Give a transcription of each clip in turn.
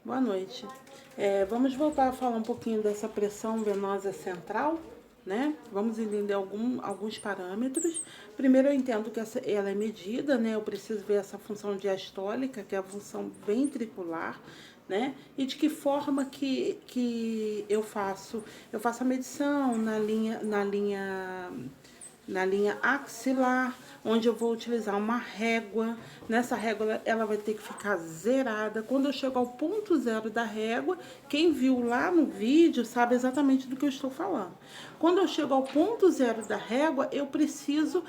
Boa noite. Vamos voltar a falar um pouquinho dessa pressão venosa central, né? Vamos entender alguns parâmetros. Primeiro, eu entendo que ela é medida, né? Eu preciso ver essa função diastólica, que é a função ventricular, né? E de que forma que eu faço? Eu faço a medição na linha axilar, onde eu vou utilizar uma régua. Nessa régua ela vai ter que ficar zerada. Quando eu chego ao ponto zero da régua, quem viu lá no vídeo sabe exatamente do que eu estou falando. Quando eu chego ao ponto zero da régua, eu preciso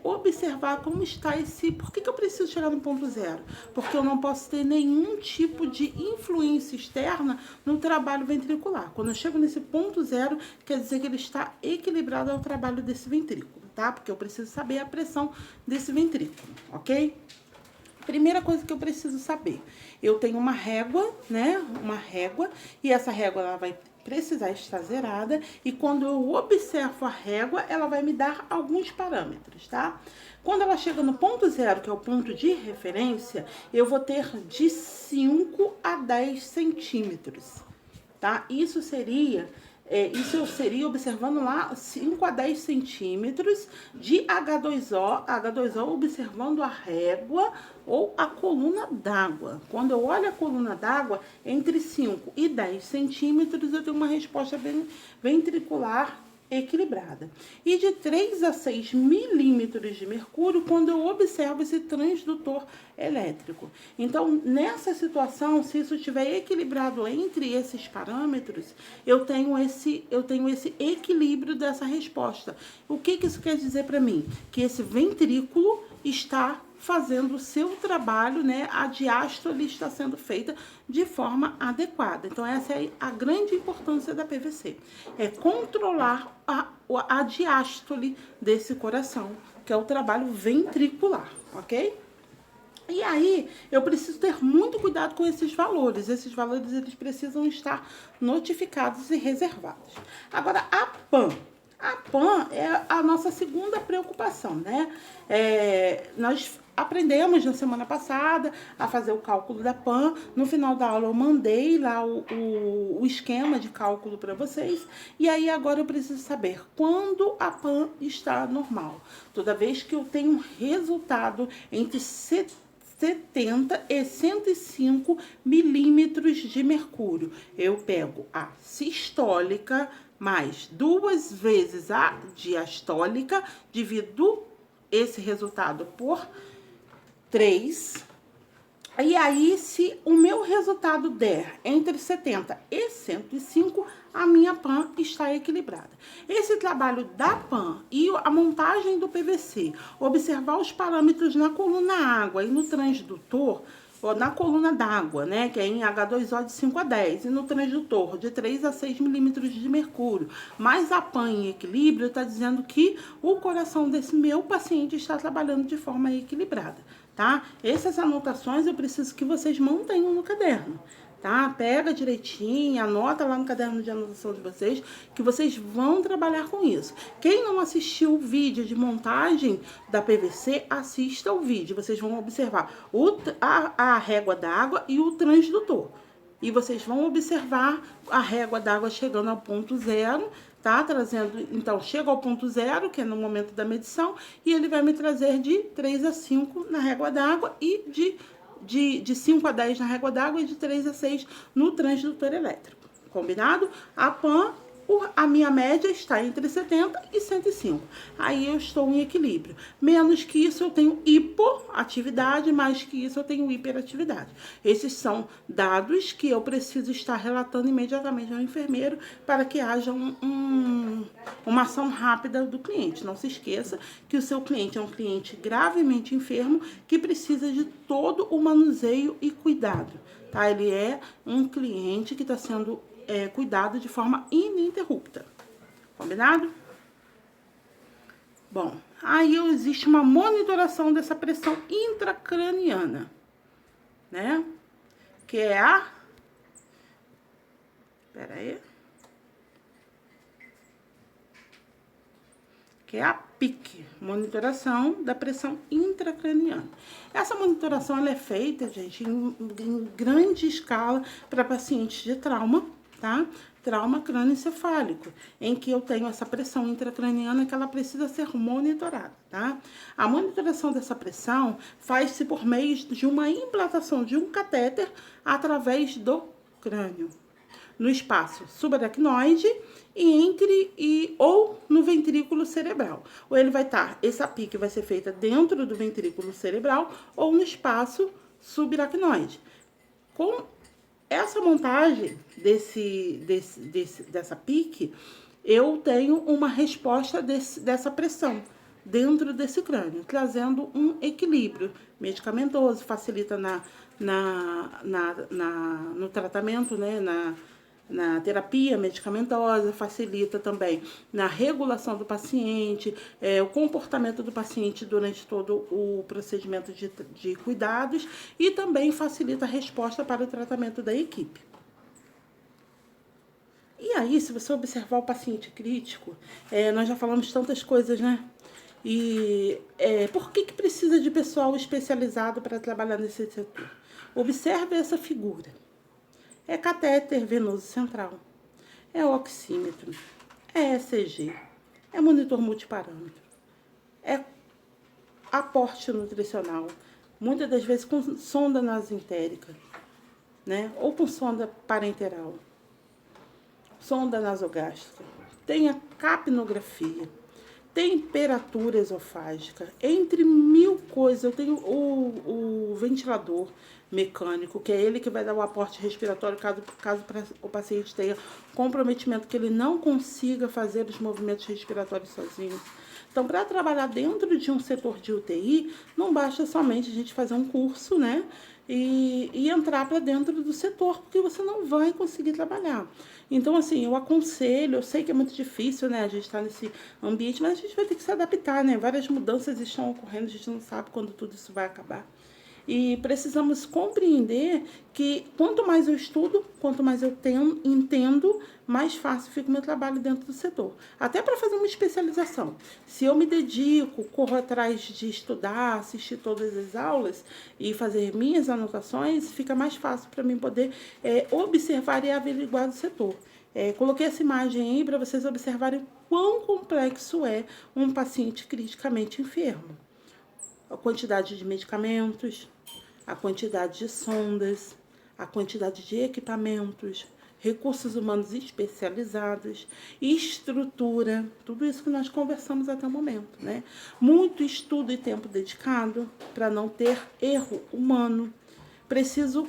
observar como está esse... Por que eu preciso chegar no ponto zero? Porque eu não posso ter nenhum tipo de influência externa no trabalho ventricular. Quando eu chego nesse ponto zero, quer dizer que ele está equilibrado ao trabalho desse ventrículo, tá? Porque eu preciso saber a pressão desse ventrículo, ok? Primeira coisa que eu preciso saber, eu tenho uma régua, né? Uma régua, e essa régua ela vai precisar estar zerada, e quando eu observo a régua, ela vai me dar alguns parâmetros, tá? Quando ela chega no ponto zero, que é o ponto de referência, eu vou ter de 5 a 10 centímetros, tá? Isso eu seria observando lá 5 a 10 centímetros de H2O, H2O observando a régua ou a coluna d'água. Quando eu olho a coluna d'água, entre 5 e 10 centímetros, eu tenho uma resposta ventricular equilibrada. E de 3 a 6 milímetros de mercúrio quando eu observo esse transdutor elétrico. Então, nessa situação, se isso estiver equilibrado entre esses parâmetros, eu tenho esse equilíbrio dessa resposta. O que isso quer dizer para mim? Que esse ventrículo está fazendo o seu trabalho, né? A diástole está sendo feita de forma adequada. Então, essa é a grande importância da PVC. É controlar a diástole desse coração, que é o trabalho ventricular, ok? E aí, eu preciso ter muito cuidado com esses valores. Esses valores, eles precisam estar notificados e reservados. Agora, a PAN. A PAN é a nossa segunda preocupação, né? Nós aprendemos na semana passada a fazer o cálculo da PAN. No final da aula eu mandei lá o esquema de cálculo para vocês. E aí agora eu preciso saber quando a PAN está normal. Toda vez que eu tenho um resultado entre 70 e 105 milímetros de mercúrio, eu pego a sistólica mais 2 vezes a diastólica, divido esse resultado por 3. E aí, se o meu resultado der entre 70 e 105, a minha PAN está equilibrada. Esse trabalho da PAN e a montagem do PVC, observar os parâmetros na coluna água e no transdutor, ou na coluna d'água, né, que é em H2O de 5 a 10, e no transdutor de 3 a 6 milímetros de mercúrio, mais a PAN em equilíbrio, está dizendo que o coração desse meu paciente está trabalhando de forma equilibrada, tá? Essas anotações eu preciso que vocês mantenham no caderno, tá? Pega direitinho, anota lá no caderno de anotação de vocês, que vocês vão trabalhar com isso. Quem não assistiu o vídeo de montagem da PVC, assista o vídeo. Vocês vão observar a régua d'água e o transdutor. E vocês vão observar a régua d'água chegando ao ponto zero, tá? Trazendo, então, chega ao ponto zero, que é no momento da medição, e ele vai me trazer de 3 a 5 na régua d'água e de 5 a 10 na régua d'água e de 3 a 6 no transdutor elétrico. Combinado? A PAN, a minha média está entre 70 e 105. Aí eu estou em equilíbrio. Menos que isso eu tenho hipoatividade, mais que isso eu tenho hiperatividade. Esses são dados que eu preciso estar relatando imediatamente ao enfermeiro para que haja uma ação rápida do cliente. Não se esqueça que o seu cliente é um cliente gravemente enfermo que precisa de todo o manuseio e cuidado, tá? Ele é um cliente que está sendo cuidado de forma ininterrupta. Combinado? Bom, aí existe uma monitoração dessa pressão intracraniana, né? Que é a... Pera aí. Que é a PIC, monitoração da pressão intracraniana. Essa monitoração ela é feita, gente, em grande escala para pacientes de trauma, tá? Trauma crânioencefálico, em que eu tenho essa pressão intracraniana que ela precisa ser monitorada, tá? A monitoração dessa pressão faz-se por meio de uma implantação de um catéter através do crânio, no espaço subaracnoide ou no ventrículo cerebral. Ou ele vai estar, essa PIC vai ser feita dentro do ventrículo cerebral ou no subaracnoide. Com essa montagem dessa PIC, eu tenho uma resposta dessa pressão dentro desse crânio, trazendo um equilíbrio medicamentoso, facilita no tratamento, né, na terapia medicamentosa, facilita também na regulação do paciente, o comportamento do paciente durante todo o procedimento de cuidados e também facilita a resposta para o tratamento da equipe. E aí, se você observar o paciente crítico, nós já falamos tantas coisas, né? E por que precisa de pessoal especializado para trabalhar nesse setor? Observe essa figura. É catéter venoso central, é oxímetro, é ECG, é monitor multiparâmetro, é aporte nutricional, muitas das vezes com sonda nasentérica, né? Ou com sonda parenteral, sonda nasogástrica, tem a capnografia, temperatura esofágica, entre mil coisas. Eu tenho o ventilador mecânico, que é ele que vai dar o aporte respiratório caso o paciente tenha comprometimento, que ele não consiga fazer os movimentos respiratórios sozinho. Então, para trabalhar dentro de um setor de UTI, não basta somente a gente fazer um curso, né? E entrar para dentro do setor, porque você não vai conseguir trabalhar. Então, assim, eu aconselho, eu sei que é muito difícil, né, a gente tá nesse ambiente, mas a gente vai ter que se adaptar, né? Várias mudanças estão ocorrendo, a gente não sabe quando tudo isso vai acabar. E precisamos compreender que quanto mais eu estudo, quanto mais eu entendo, mais fácil fica o meu trabalho dentro do setor. Até para fazer uma especialização. Se eu me dedico, corro atrás de estudar, assistir todas as aulas e fazer minhas anotações, fica mais fácil para mim poder observar e averiguar do setor. Coloquei essa imagem aí para vocês observarem o quão complexo é um paciente criticamente enfermo. A quantidade de medicamentos, a quantidade de sondas, a quantidade de equipamentos, recursos humanos especializados, estrutura, tudo isso que nós conversamos até o momento, né? Muito estudo e tempo dedicado para não ter erro humano. Preciso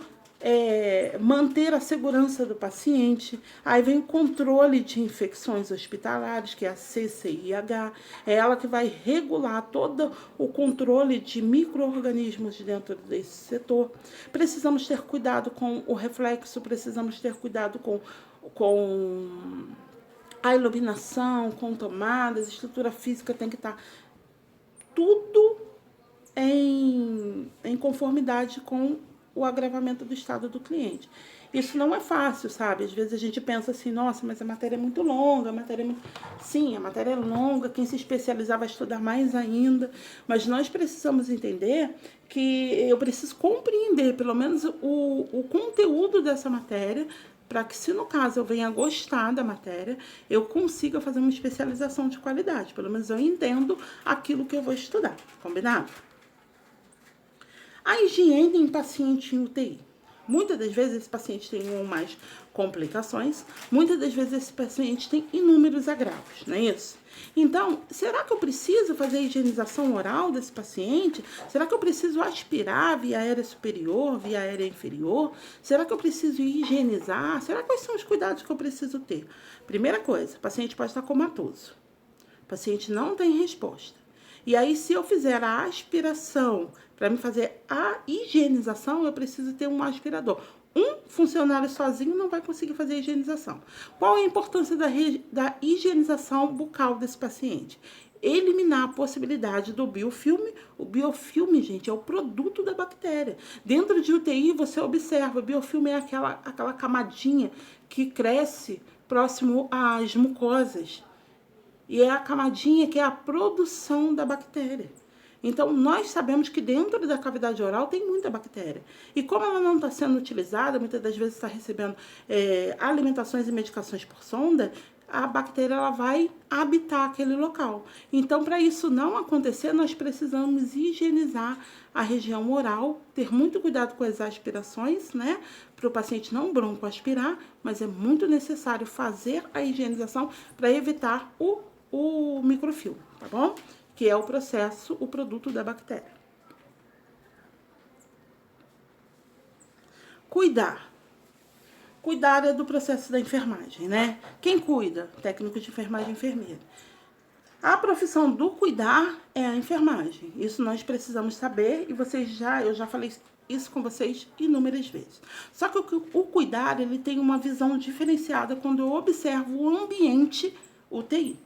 manter a segurança do paciente. Aí vem o controle de infecções hospitalares, que é a CCIH, é ela que vai regular todo o controle de micro-organismos dentro desse setor. Precisamos ter cuidado com o reflexo, precisamos ter cuidado com a iluminação, com tomadas, estrutura física tem que estar tudo em conformidade com o agravamento do estado do cliente. Isso não é fácil, sabe? Às vezes a gente pensa assim, nossa, mas a matéria é muito longa, Sim, a matéria é longa, quem se especializar vai estudar mais ainda, mas nós precisamos entender que eu preciso compreender, pelo menos, o conteúdo dessa matéria, para que, se no caso eu venha gostar da matéria, eu consiga fazer uma especialização de qualidade. Pelo menos eu entendo aquilo que eu vou estudar, combinado? A higiene em paciente em UTI. Muitas das vezes esse paciente tem uma ou mais complicações, muitas das vezes esse paciente tem inúmeros agravos, não é isso? Então, será que eu preciso fazer a higienização oral desse paciente? Será que eu preciso aspirar via aérea superior, via aérea inferior? Será que eu preciso higienizar? Será quais são os cuidados que eu preciso ter? Primeira coisa, o paciente pode estar comatoso. O paciente não tem resposta. E aí, se eu fizer a aspiração, para me fazer a higienização, eu preciso ter um aspirador. Um funcionário sozinho não vai conseguir fazer a higienização. Qual é a importância da higienização bucal desse paciente? Eliminar a possibilidade do biofilme. O biofilme, gente, é o produto da bactéria. Dentro de UTI, você observa, o biofilme é aquela camadinha que cresce próximo às mucosas. E é a camadinha que é a produção da bactéria. Então, nós sabemos que dentro da cavidade oral tem muita bactéria. E como ela não está sendo utilizada, muitas das vezes está recebendo alimentações e medicações por sonda, a bactéria ela vai habitar aquele local. Então, para isso não acontecer, nós precisamos higienizar a região oral, ter muito cuidado com as aspirações, né? Para o paciente não broncoaspirar, mas é muito necessário fazer a higienização para evitar o microfilme, tá bom? Que é o processo, o produto da bactéria. Cuidar. Cuidar é do processo da enfermagem, né? Quem cuida? Técnico de enfermagem e enfermeira. A profissão do cuidar é a enfermagem. Isso nós precisamos saber e eu já falei isso com vocês inúmeras vezes. Só que o cuidar, ele tem uma visão diferenciada quando eu observo o ambiente UTI.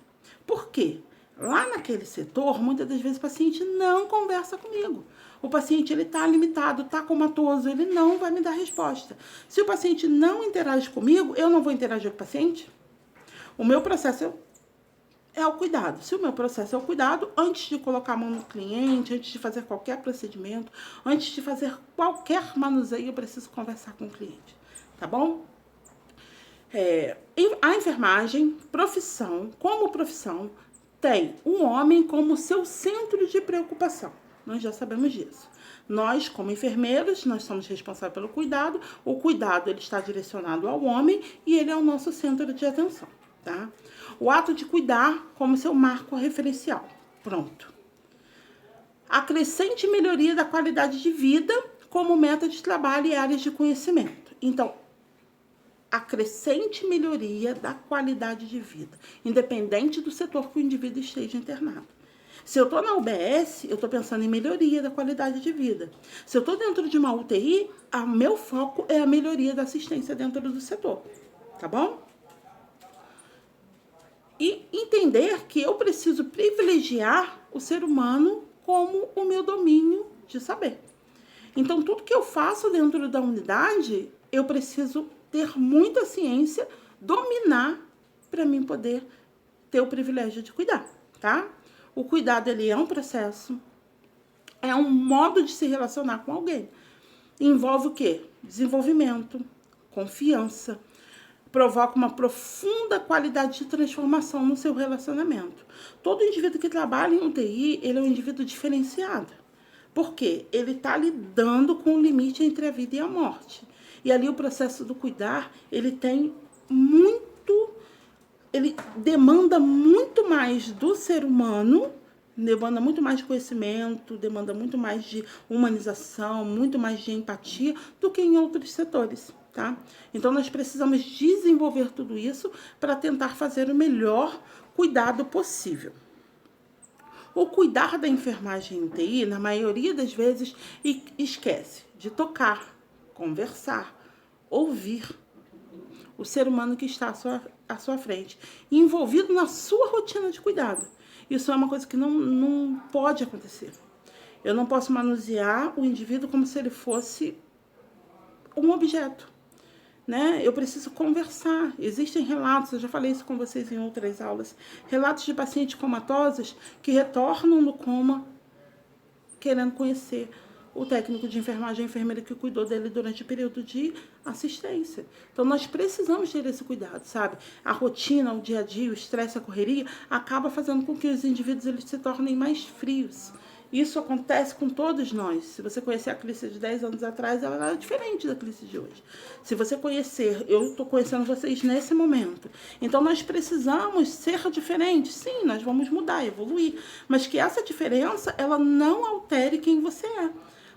Por quê? Lá naquele setor, muitas das vezes o paciente não conversa comigo. O paciente ele está limitado, está comatoso, ele não vai me dar resposta. Se o paciente não interage comigo, eu não vou interagir com o paciente. O meu processo é o cuidado. Se o meu processo é o cuidado, antes de colocar a mão no cliente, antes de fazer qualquer procedimento, antes de fazer qualquer manuseio, eu preciso conversar com o cliente, tá bom? A enfermagem, como profissão, tem o homem como seu centro de preocupação. Nós já sabemos disso. Nós, como enfermeiros, nós somos responsáveis pelo cuidado. O cuidado ele está direcionado ao homem e ele é o nosso centro de atenção, tá? O ato de cuidar como seu marco referencial. Pronto. A crescente melhoria da qualidade de vida como meta de trabalho e áreas de conhecimento. Então, a crescente melhoria da qualidade de vida, independente do setor que o indivíduo esteja internado. Se eu estou na UBS, eu estou pensando em melhoria da qualidade de vida. Se eu estou dentro de uma UTI, o meu foco é a melhoria da assistência dentro do setor, tá bom? E entender que eu preciso privilegiar o ser humano como o meu domínio de saber. Então, tudo que eu faço dentro da unidade, eu preciso ter muita ciência, dominar, para mim poder ter o privilégio de cuidar, tá? O cuidado, ele é um processo, é um modo de se relacionar com alguém. Envolve o quê? Desenvolvimento, confiança, provoca uma profunda qualidade de transformação no seu relacionamento. Todo indivíduo que trabalha em UTI, ele é um indivíduo diferenciado. Por quê? Ele está lidando com o limite entre a vida e a morte. E ali o processo do cuidar, ele demanda muito mais do ser humano, demanda muito mais de conhecimento, demanda muito mais de humanização, muito mais de empatia do que em outros setores, tá? Então, nós precisamos desenvolver tudo isso para tentar fazer o melhor cuidado possível. O cuidar da enfermagem em UTI, na maioria das vezes, esquece de tocar, conversar, ouvir o ser humano que está à sua frente, envolvido na sua rotina de cuidado. Isso é uma coisa que não pode acontecer. Eu não posso manusear o indivíduo como se ele fosse um objeto, né? Eu preciso conversar. Existem relatos, eu já falei isso com vocês em outras aulas, relatos de pacientes comatosos que retornam do coma querendo conhecer o técnico de enfermagem, a enfermeira que cuidou dele durante o período de assistência. Então, nós precisamos ter esse cuidado, sabe? A rotina, o dia a dia, o estresse, a correria, acaba fazendo com que os indivíduos eles se tornem mais frios. Isso acontece com todos nós. Se você conhecer a Clícia de 10 anos atrás, ela era diferente da Clícia de hoje. Se você conhecer, eu estou conhecendo vocês nesse momento. Então, nós precisamos ser diferentes. Sim, nós vamos mudar, evoluir. Mas que essa diferença, ela não altere quem você é.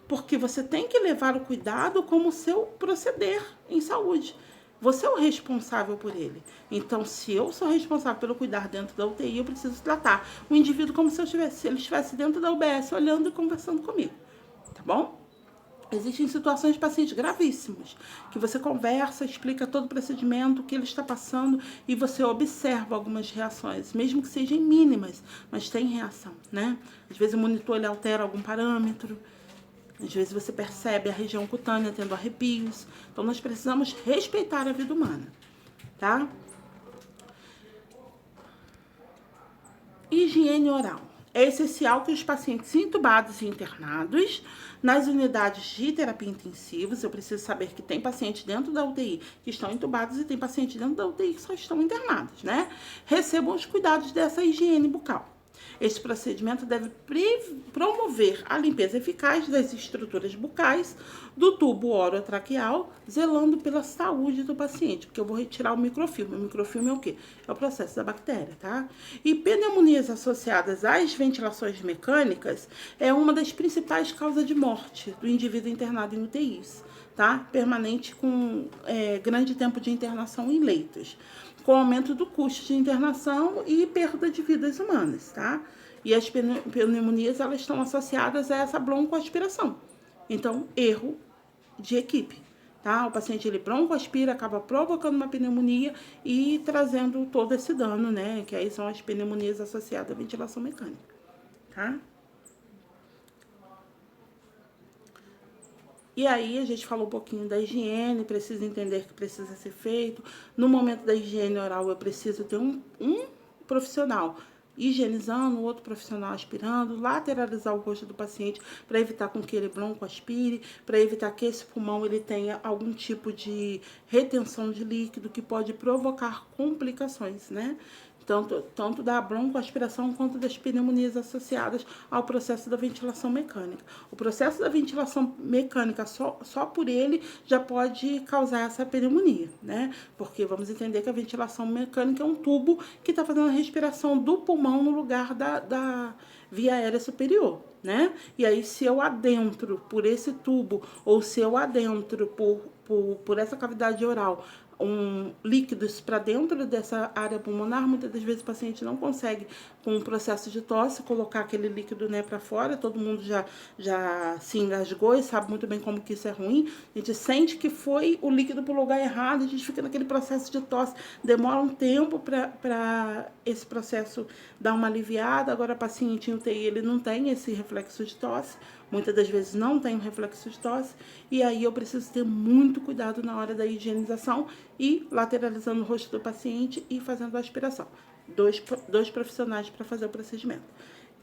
Porque você tem que levar o cuidado como seu proceder em saúde. Você é o responsável por ele. Então, se eu sou responsável pelo cuidar dentro da UTI, eu preciso tratar o indivíduo como se ele estivesse dentro da UBS, olhando e conversando comigo. Tá bom? Existem situações de pacientes gravíssimos, que você conversa, explica todo o procedimento, o que ele está passando, e você observa algumas reações, mesmo que sejam mínimas, mas tem reação, né? Às vezes o monitor ele altera algum parâmetro. Às vezes você percebe a região cutânea tendo arrepios. Então, nós precisamos respeitar a vida humana, tá? Higiene oral. É essencial que os pacientes intubados e internados nas unidades de terapia intensiva, eu preciso saber que tem pacientes dentro da UTI que estão intubados e tem pacientes dentro da UTI que só estão internados, né? Recebam os cuidados dessa higiene bucal. Este procedimento deve promover a limpeza eficaz das estruturas bucais do tubo orotraqueal, zelando pela saúde do paciente, porque eu vou retirar o microfilme. O microfilme é o quê? É o processo da bactéria, tá? E pneumonias associadas às ventilações mecânicas é uma das principais causas de morte do indivíduo internado em UTIs, tá? Permanente com grande tempo de internação em leitos, com aumento do custo de internação e perda de vidas humanas, tá? E as pneumonias, elas estão associadas a essa broncoaspiração. Então, erro de equipe, tá? O paciente, ele broncoaspira, acaba provocando uma pneumonia e trazendo todo esse dano, né? Que aí são as pneumonias associadas à ventilação mecânica, tá? E aí a gente falou um pouquinho da higiene, precisa entender que precisa ser feito. No momento da higiene oral, eu preciso ter um profissional higienizando, o outro profissional aspirando, lateralizar o rosto do paciente para evitar com que ele broncoaspire, para evitar que esse pulmão ele tenha algum tipo de retenção de líquido que pode provocar complicações, né? Tanto da broncoaspiração quanto das pneumonias associadas ao processo da ventilação mecânica. O processo da ventilação mecânica, só por ele, já pode causar essa pneumonia, né? Porque vamos entender que a ventilação mecânica é um tubo que está fazendo a respiração do pulmão no lugar da via aérea superior, né? E aí, se eu adentro por esse tubo, ou se eu adentro por essa cavidade oral, líquidos para dentro dessa área pulmonar, muitas das vezes o paciente não consegue, com o processo de tosse, colocar aquele líquido, né, para fora. Todo mundo já se engasgou e sabe muito bem como que isso é ruim. A gente sente que foi o líquido para o lugar errado, a gente fica naquele processo de tosse, demora um tempo para esse processo dar uma aliviada. Agora, o paciente em UTI, ele não tem esse reflexo de tosse, muitas das vezes não tem um reflexo de tosse, e aí eu preciso ter muito cuidado na hora da higienização e lateralizando o rosto do paciente e fazendo a aspiração. Dois profissionais para fazer o procedimento.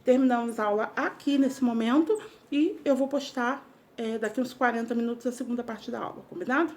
Terminamos a aula aqui nesse momento e eu vou postar daqui uns 40 minutos a segunda parte da aula, combinado?